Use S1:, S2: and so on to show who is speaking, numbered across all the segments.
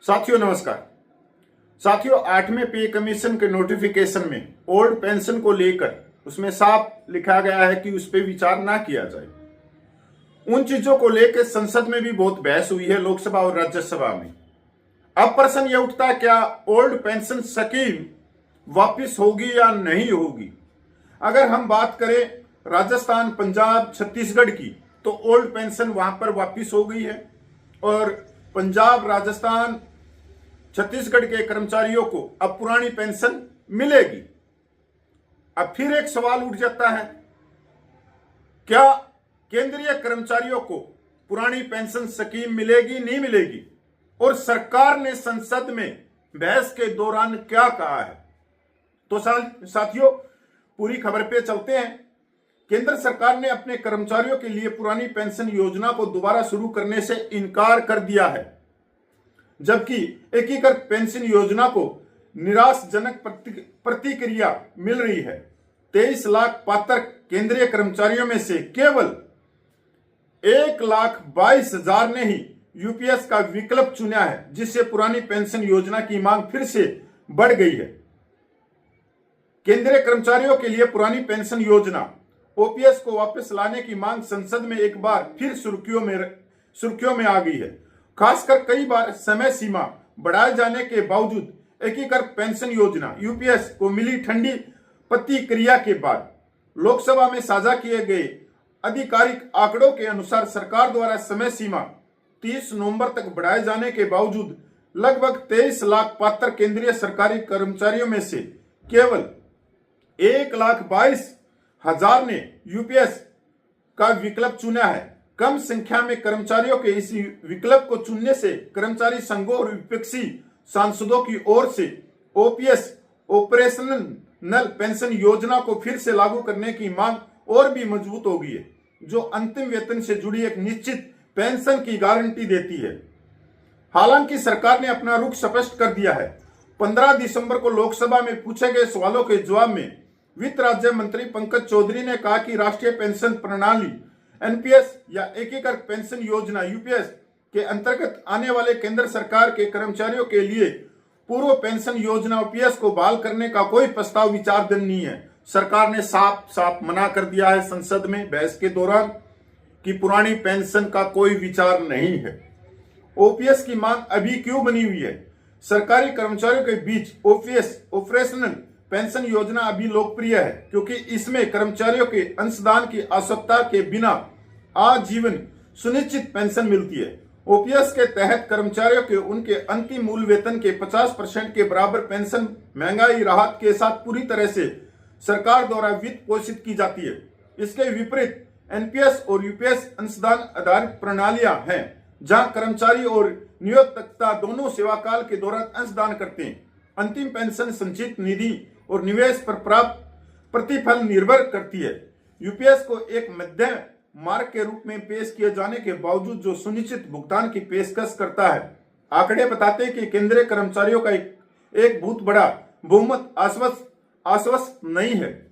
S1: साथियों नमस्कार। साथियों 8वें पे कमीशन के नोटिफिकेशन में ओल्ड पेंशन को लेकर उसमें साफ लिखा गया है कि उस पर विचार ना किया जाए। उन चीजों को लेकर संसद में भी बहुत बहस हुई है, लोकसभा और राज्यसभा में। अब प्रश्न यह उठता है, क्या ओल्ड पेंशन स्कीम वापस होगी या नहीं होगी। अगर हम बात करें राजस्थान, पंजाब, छत्तीसगढ़ की, तो ओल्ड पेंशन वहां पर वापस हो गई है और पंजाब, राजस्थान, छत्तीसगढ़ के कर्मचारियों को अब पुरानी पेंशन मिलेगी। अब फिर एक सवाल उठ जाता है, क्या केंद्रीय कर्मचारियों को पुरानी पेंशन स्कीम मिलेगी, नहीं मिलेगी। और सरकार ने संसद में बहस के दौरान क्या कहा है। तो साथियों पूरी खबर पे चलते हैं। केंद्र सरकार ने अपने कर्मचारियों के लिए पुरानी पेंशन योजना को दोबारा शुरू करने से इनकार कर दिया है, जबकि एकीकृत पेंशन योजना को निराशाजनक प्रतिक्रिया मिल रही है। 23 लाख पात्र केंद्रीय कर्मचारियों में से केवल 1,22,000 ने ही यूपीएस का विकल्प चुना है, जिससे पुरानी पेंशन योजना की मांग फिर से बढ़ गई है। केंद्रीय कर्मचारियों के लिए पुरानी पेंशन योजना ओपीएस को वापस लाने की मांग संसद में एक बार फिर सुर्खियों में आ गई है। खासकर कई बार समय सीमा बढ़ाए जाने के बावजूद एकीकृत पेंशन योजना यूपीएस को मिली ठंडी प्रतिक्रिया के बाद लोकसभा में साझा किए गए आधिकारिक आंकड़ों के अनुसार सरकार द्वारा समय सीमा 30 नवंबर तक बढ़ाए जाने के बावजूद लगभग 23 लाख पात्र केंद्रीय सरकारी कर्मचारियों में से केवल 1,22,000 ने यूपीएस का विकल्प चुना है। कम संख्या में कर्मचारियों के इस विकल्प को चुनने से कर्मचारी संघों और विपक्षी सांसदों की ओर से ओपीएस ऑपरेशनल पेंशन योजना को फिर से लागू करने की मांग और भी मजबूत हो गई है, जो अंतिम वेतन से जुड़ी एक निश्चित पेंशन की गारंटी देती है। हालांकि सरकार ने अपना रुख स्पष्ट कर दिया है। 15 दिसंबर को लोकसभा में पूछे गए सवालों के जवाब में वित्त राज्य मंत्री पंकज चौधरी ने कहा कि राष्ट्रीय पेंशन प्रणाली एनपीएस या एकीकृत पेंशन योजना यूपीएस के अंतर्गत आने वाले केंद्र सरकार के कर्मचारियों के लिए पूर्व पेंशन योजना ओपीएस को बहाल करने का कोई प्रस्ताव विचाराधीन नहीं है। सरकार ने साफ साफ मना कर दिया है संसद में बहस के दौरान कि पुरानी पेंशन का कोई विचार नहीं है। ओपीएस की मांग अभी क्यों बनी हुई है। सरकारी कर्मचारियों के बीच ओपीएस ऑपरेशनल पेंशन योजना अभी लोकप्रिय है, क्योंकि इसमें कर्मचारियों के अंशदान की आवश्यकता के बिना आजीवन सुनिश्चित पेंशन मिलती है। ओपीएस के तहत कर्मचारियों के उनके अंतिम मूल वेतन के 50% के बराबर पेंशन महंगाई राहत के साथ पूरी तरह से सरकार द्वारा वित्त पोषित की जाती है। इसके विपरीत एनपीएस और यूपीएस अंशदान आधारित प्रणालियां हैं, जहां कर्मचारी और नियोक्ता दोनों सेवाकाल के दौरान अंशदान करते हैं। अंतिम पेंशन संचित निधि और निवेश पर प्राप्त प्रतिफल निर्भर करती है। यूपीएस को एक मध्यम मार्ग के रूप में पेश किए जाने के बावजूद जो सुनिश्चित भुगतान की पेशकश करता है। आंकड़े बताते हैं कि केंद्रीय कर्मचारियों का एक बहुत बड़ा बहुमत आश्वस्त नहीं है।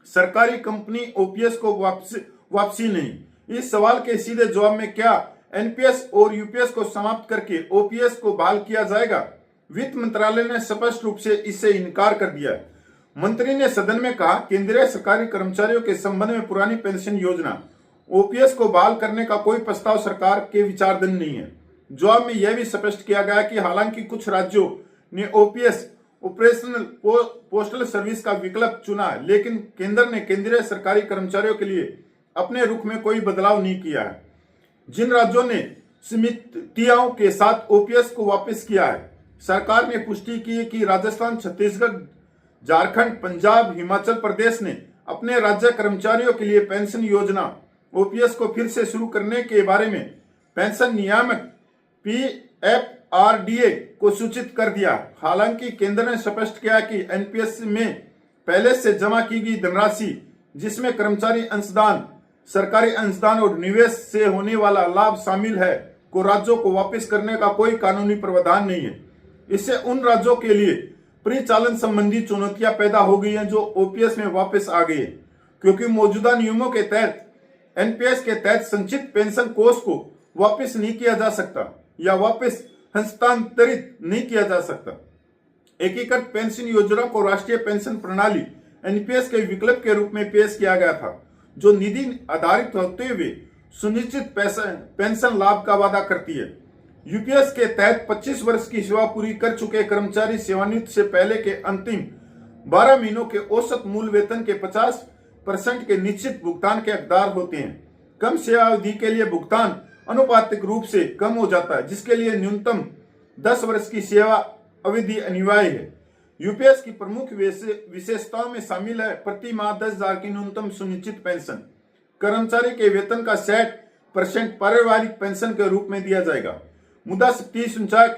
S1: सरकारी कंपनी ओपीएस को वापसी नहीं। इस सवाल के सीधे जवाब में क्या एनपीएस और यूपीएस को समाप्त करके ओपीएस को बहाल किया जाएगा। वित्त मंत्रालय ने स्पष्ट रूप से इससे इनकार कर दिया है। मंत्री ने सदन में कहा, केंद्रीय सरकारी कर्मचारियों के संबंध में पुरानी पेंशन योजना ओपीएस को बहाल करने का कोई प्रस्ताव सरकार के विचाराधीन नहीं है। जवाब में यह भी स्पष्ट किया गया कि हालांकि कुछ राज्यों ने ओपीएस ऑपरेशनल पोस्टल सर्विस का विकल्प चुना है, लेकिन केंद्र ने केंद्रीय सरकारी कर्मचारियों के लिए अपने रुख में कोई बदलाव नहीं किया है। जिन राज्यों ने सीमितताओं के साथ ओपीएस को वापस किया है, सरकार ने पुष्टि की है कि राजस्थान, छत्तीसगढ़, झारखंड, पंजाब, हिमाचल प्रदेश ने अपने राज्य कर्मचारियों के लिए पेंशन योजना ओपीएस को फिर से शुरू करने के बारे में पेंशन नियामक पीएफआरडीए को सूचित कर दिया। हालांकि केंद्र ने स्पष्ट किया कि एनपीएस में पहले से जमा की गई धनराशि, जिसमें कर्मचारी अंशदान, सरकारी अंशदान और निवेश से होने वाला लाभ शामिल है, को राज्यों को वापस करने का कोई कानूनी प्रावधान नहीं है। इससे उन राज्यों के लिए परिचालन संबंधी चुनौतियां पैदा हो गई हैं जो ओपीएस में वापस आ गए, क्योंकि मौजूदा नियमों के तहत एनपीएस के तहत संचित पेंशन कोष को वापस नहीं किया जा सकता या वापस हस्तांतरित नहीं किया जा सकता। एकीकृत पेंशन योजना को राष्ट्रीय पेंशन प्रणाली एनपीएस के विकल्प के रूप में पेश किया गया था, जो निधि आधारित होते हुए सुनिश्चित पेंशन लाभ का वादा करती है। यूपीएस के तहत 25 वर्ष की सेवा पूरी कर चुके कर्मचारी सेवानिवृत्ति से पहले के अंतिम 12 महीनों के औसत मूल वेतन के 50% के निश्चित भुगतान के हकदार होते हैं। कम सेवा अवधि के लिए भुगतान अनुपातिक रूप से कम हो जाता है, जिसके लिए न्यूनतम 10 वर्ष की सेवा अवधि अनिवार्य है। यूपीएस की प्रमुख विशेषताओं में शामिल है प्रति माह 10,000 की न्यूनतम सुनिश्चित पेंशन, कर्मचारी के वेतन का 60% पारिवारिक पेंशन के रूप में दिया जाएगा। मुद्रा शक्ति सूचकांक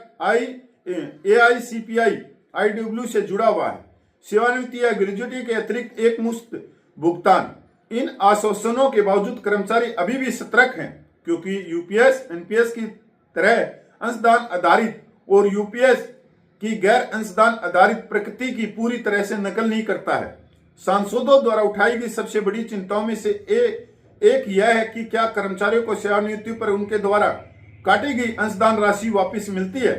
S1: AICPI IW से जुड़ा हुआ है। सेवानिवृत्ति या ग्रेजुएटी के अतिरिक्त एक मुश्त भुगतान। इन आश्वासनों के बावजूद कर्मचारी अभी भी सतर्क हैं, क्योंकि यूपीएस एनपीएस की तरह अंशदान आधारित और यूपीएस की गैर अंशदान आधारित प्रकृति की पूरी तरह से नकल नहीं करता है। सांसदों द्वारा उठाई गई सबसे बड़ी चिंताओं में से एक यह है कि क्या कर्मचारियों को सेवानिवृत्ति पर उनके द्वारा काटी गई अंशदान राशि वापस मिलती है।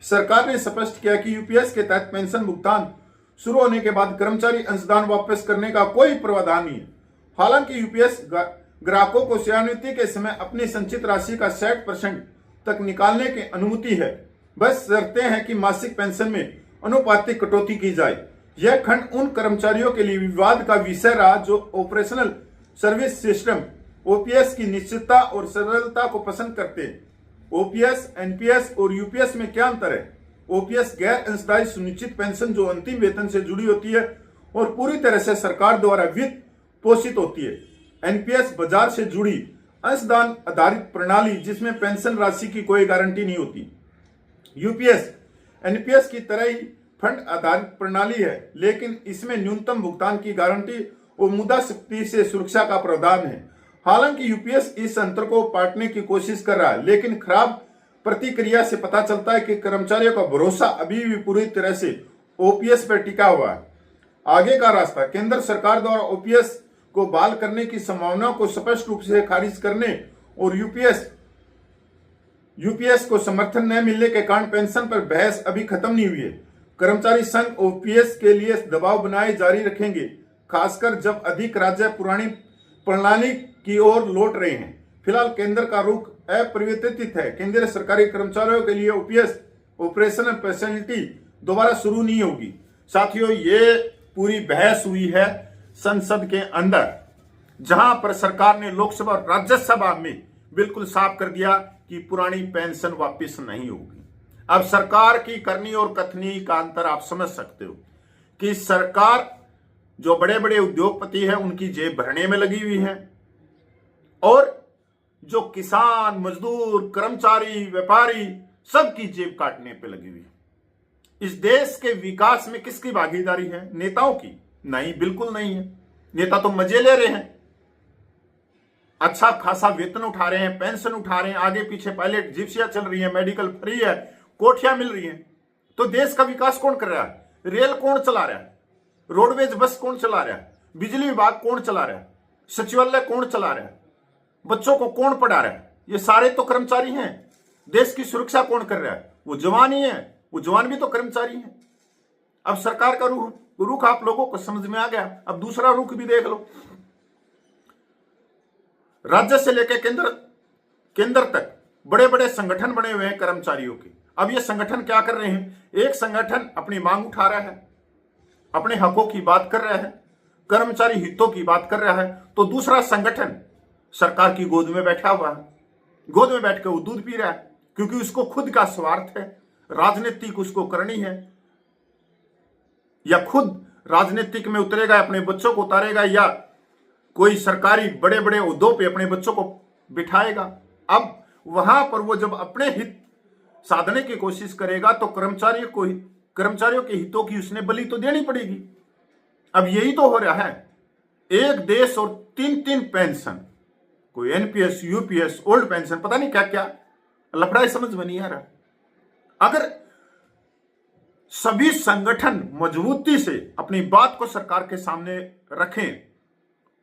S1: सरकार ने स्पष्ट किया कि यूपीएस के तहत पेंशन भुगतान शुरू होने के बाद कर्मचारी अंशदान वापस करने का कोई प्रावधान नहीं है। हालांकि यूपीएस ग्राहकों को सेवानिवृत्ति के समय अपनी संचित राशि का 60% तक निकालने की अनुमति है, बस शर्तें हैं कि मासिक पेंशन में अनुपातिक कटौती की जाए। यह खंड उन कर्मचारियों के लिए विवाद का विषय रहा जो ऑपरेशनल सर्विस सिस्टम ओपीएस की निश्चितता और सरलता को पसंद करते हैं। ओपीएस, एनपीएस और यूपीएस में क्या अंतर है? ओपीएस गैर अंशदायी सुनिश्चित पेंशन जो अंतिम वेतन से जुड़ी होती है और पूरी तरह से सरकार द्वारा वित्त पोषित होती है। एनपीएस बाजार से जुड़ी अंशदान आधारित प्रणाली जिसमें पेंशन राशि की कोई गारंटी नहीं होती। यूपीएस एनपीएस की तरह ही फंड आधारित प्रणाली है, लेकिन इसमें न्यूनतम भुगतान की गारंटी और मुद्रा शक्ति से सुरक्षा का प्रावधान है। हालांकि यूपीएस इस अंतर को पाटने की कोशिश कर रहा है, लेकिन खराब प्रतिक्रिया से पता चलता है कि कर्मचारियों का भरोसा अभी भी पूरी तरह से ओपीएस पर टिका हुआ है। आगे का रास्ता केंद्र सरकार द्वारा ओपीएस को बहाल करने की संभावना को स्पष्ट रूप से खारिज करने और यूपीएस को समर्थन न मिलने के कारण पेंशन पर बहस अभी खत्म नहीं हुई है। कर्मचारी संघ ओपीएस के लिए दबाव बनाए जारी रखेंगे, खासकर जब अधिक राज्य पुरानी प्रणाली की ओर लौट रहे हैं। फिलहाल केंद्र का रुख अपरिवर्तित है। केंद्रीय सरकारी कर्मचारियों के लिए ओपीएस ऑपरेशनल फैसिलिटी दोबारा शुरू नहीं होगी। साथियों, ये पूरी बहस हुई है संसद के अंदर, जहां पर सरकार ने लोकसभा और राज्यसभा में बिल्कुल साफ कर दिया कि पुरानी पेंशन वापस नहीं होगी। अब सरकार की करनी और कथनी का अंतर आप समझ सकते हो कि सरकार जो बड़े बड़े उद्योगपति हैं उनकी जेब भरने में लगी हुई है, और जो किसान, मजदूर, कर्मचारी, व्यापारी सबकी जेब काटने पे लगी हुई है। इस देश के विकास में किसकी भागीदारी है? नेताओं की? नहीं, बिल्कुल नहीं है। नेता तो मजे ले रहे हैं, अच्छा खासा वेतन उठा रहे हैं, पेंशन उठा रहे हैं, आगे पीछे पायलट जिप्सियां चल रही है, मेडिकल फ्री है, कोठियां मिल रही हैं। तो देश का विकास कौन कर रहा है? रेल कौन चला रहा है? रोडवेज बस कौन चला रहा है? बिजली विभाग कौन चला रहा है? सचिवालय कौन चला रहा है? बच्चों को कौन पढ़ा रहा है? ये सारे तो कर्मचारी हैं। देश की सुरक्षा कौन कर रहा है? वो जवान ही है। वो जवान भी तो कर्मचारी हैं। अब सरकार का रुख आप लोगों को समझ में आ गया। अब दूसरा रुख भी देख लो। राज्य से लेकर केंद्र तक बड़े बड़े संगठन बने हुए हैं कर्मचारियों के। अब ये संगठन क्या कर रहे हैं? एक संगठन अपनी मांग उठा रहा है, अपने हकों की बात कर रहा है, कर्मचारी हितों की बात कर रहा है, तो दूसरा संगठन सरकार की गोद में बैठा हुआ है। गोद में बैठ कर वो दूध पी रहा है, क्योंकि उसको खुद का स्वार्थ है, राजनीतिक उसको करनी है, या खुद राजनीतिक में उतरेगा, अपने बच्चों को उतारेगा, या कोई सरकारी बड़े बड़े ओहदों पे अपने बच्चों को बिठाएगा। अब वहां पर वो जब अपने हित साधने की कोशिश करेगा तो कर्मचारियों के हितों की उसने बलि तो देनी पड़ेगी। अब यही तो हो रहा है। एक देश और तीन पेंशन, कोई एनपीएस, यूपीएस, ओल्ड पेंशन, पता नहीं क्या क्या लफड़ा समझ में नहीं आ रहा। अगर सभी संगठन मजबूती से अपनी बात को सरकार के सामने रखें,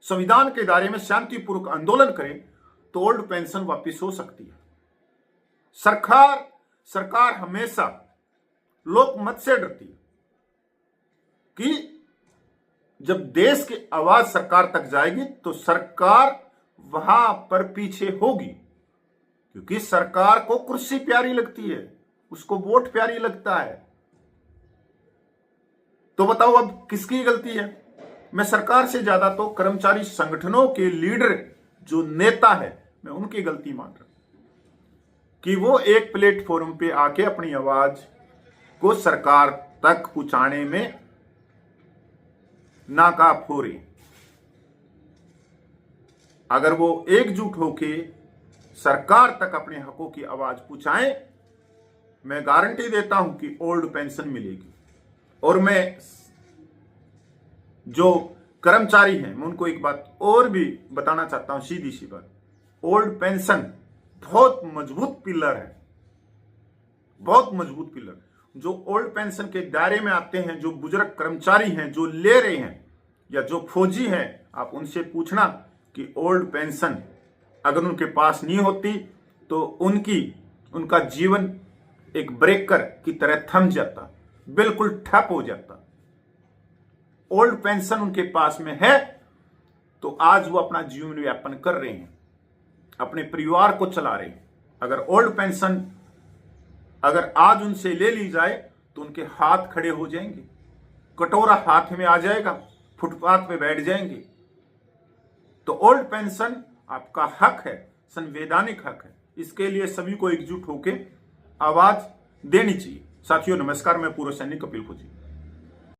S1: संविधान के दायरे में शांतिपूर्वक आंदोलन करें, तो ओल्ड पेंशन वापस हो सकती है। सरकार सरकार हमेशा लोकमत से डरती है कि जब देश की आवाज सरकार तक जाएगी तो सरकार वहां पर पीछे होगी, क्योंकि सरकार को कुर्सी प्यारी लगती है, उसको वोट प्यारी लगता है। तो बताओ अब किसकी गलती है? मैं सरकार से ज्यादा तो कर्मचारी संगठनों के लीडर जो नेता है, मैं उनकी गलती मान रहा हूं कि वो एक प्लेटफॉर्म पे आके अपनी आवाज को सरकार तक पहुंचाने में नाकाफ हो रही। अगर वो एकजुट होके सरकार तक अपने हकों की आवाज पहुंचाएं, मैं गारंटी देता हूं कि ओल्ड पेंशन मिलेगी। और मैं जो कर्मचारी हैं, मैं उनको एक बात और भी बताना चाहता हूं, सीधी सी बात, ओल्ड पेंशन बहुत मजबूत पिलर है, बहुत मजबूत पिलर। जो ओल्ड पेंशन के दायरे में आते हैं, जो बुजुर्ग कर्मचारी हैं, जो ले रहे हैं, या जो फौजी हैं, आप उनसे पूछना कि ओल्ड पेंशन अगर उनके पास नहीं होती तो उनका जीवन एक ब्रेकर की तरह थम जाता, बिल्कुल ठप हो जाता। ओल्ड पेंशन उनके पास में है तो आज वो अपना जीवन यापन कर रहे हैं, अपने परिवार को चला रहे हैं। अगर ओल्ड पेंशन अगर आज उनसे ले ली जाए तो उनके हाथ खड़े हो जाएंगे, कटोरा हाथ में आ जाएगा, फुटपाथ पे बैठ जाएंगे। तो ओल्ड पेंशन आपका हक है, संवैधानिक हक है। इसके लिए सभी को एकजुट होकर आवाज देनी चाहिए। साथियों नमस्कार, मैं पूर्व सैनिक कपिल खोजी।